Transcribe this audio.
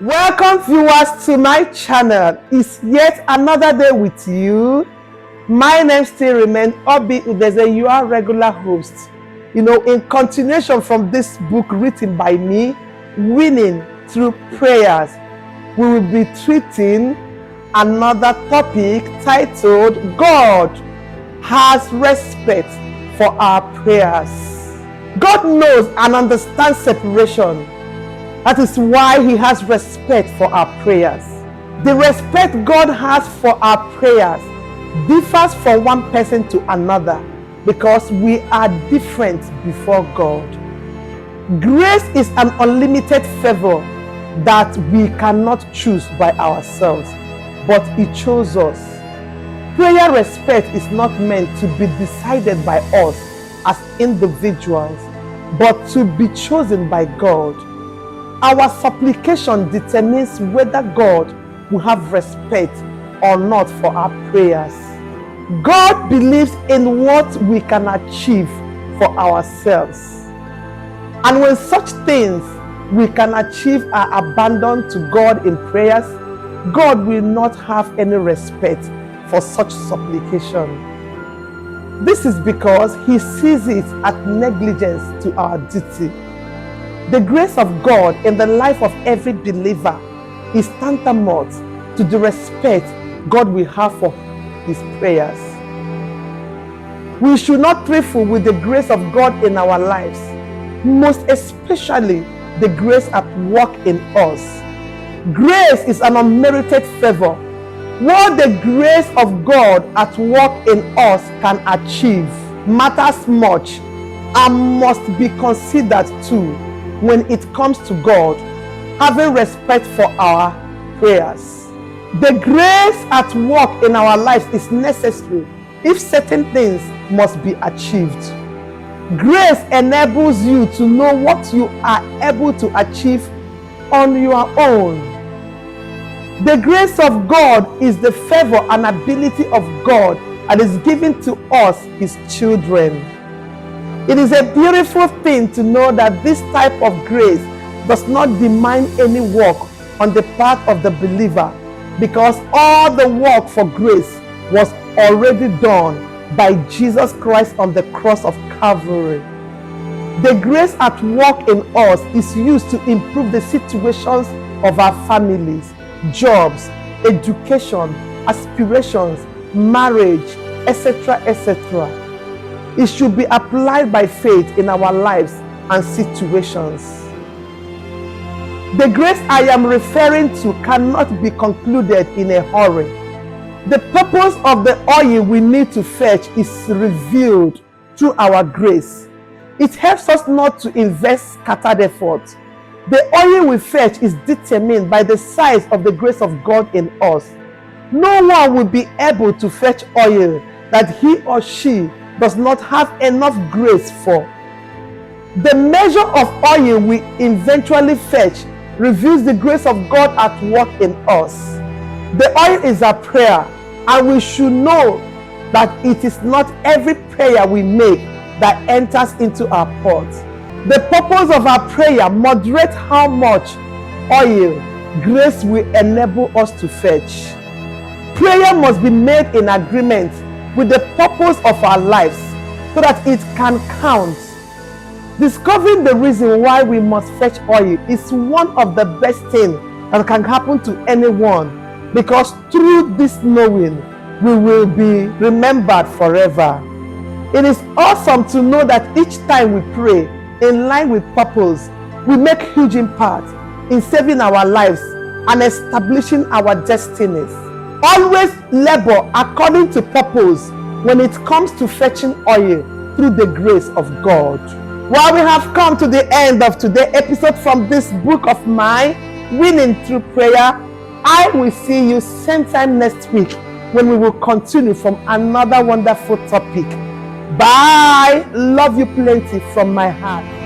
Welcome viewers to my channel. It's yet another day with you. My name still remains Oby Udeze, your regular host. In continuation from this book written by me, Winning Through Prayers, we will be treating another topic titled God has respect for our prayers. God knows and understands separation. That is why He has respect for our prayers. The respect God has for our prayers differs from one person to another because we are different before God. Grace is an unlimited favor that we cannot choose by ourselves, but He chose us. Prayer respect is not meant to be decided by us as individuals, but to be chosen by God. Our supplication determines whether God will have respect or not for our prayers. God believes in what we can achieve for ourselves. And when such things we can achieve are abandoned to God in prayers, God will not have any respect for such supplication. This is because He sees it as negligence to our duty. The grace of God in the life of every believer is tantamount to the respect God will have for His prayers. We should not trifle with the grace of God in our lives, most especially the grace at work in us. Grace is an unmerited favor. What the grace of God at work in us can achieve matters much and must be considered too when it comes to God having respect for our prayers. The grace at work in our lives is necessary if certain things must be achieved. Grace enables you to know what you are able to achieve on your own. The grace of God is the favor and ability of God that is given to us, His children. It is a beautiful thing to know that this type of grace does not demand any work on the part of the believer, because all the work for grace was already done by Jesus Christ on the cross of Calvary. The grace at work in us is used to improve the situations of our families, jobs, education, aspirations, marriage, etc., etc. It should be applied by faith in our lives and situations. The grace I am referring to cannot be concluded in a hurry. The purpose of the oil we need to fetch is revealed through our grace. It helps us not to invest scattered effort. The oil we fetch is determined by the size of the grace of God in us. No one will be able to fetch oil that he or she does not have enough grace for. The measure of oil we eventually fetch reveals the grace of God at work in us. The oil is our prayer, and we should know that it is not every prayer we make that enters into our pot. The purpose of our prayer moderates how much oil grace will enable us to fetch. Prayer must be made in agreement with the purpose of our lives so that it can count. Discovering the reason why we must fetch oil is one of the best things that can happen to anyone, because through this knowing, we will be remembered forever. It is awesome to know that each time we pray in line with purpose, we make huge impact in saving our lives and establishing our destinies. Always labor according to purpose when it comes to fetching oil through the grace of God. Well, we have come to the end of today's episode from this book of mine, Winning Through Prayer. I will see you same time next week when we will continue from another wonderful topic. Bye. Love you plenty from my heart.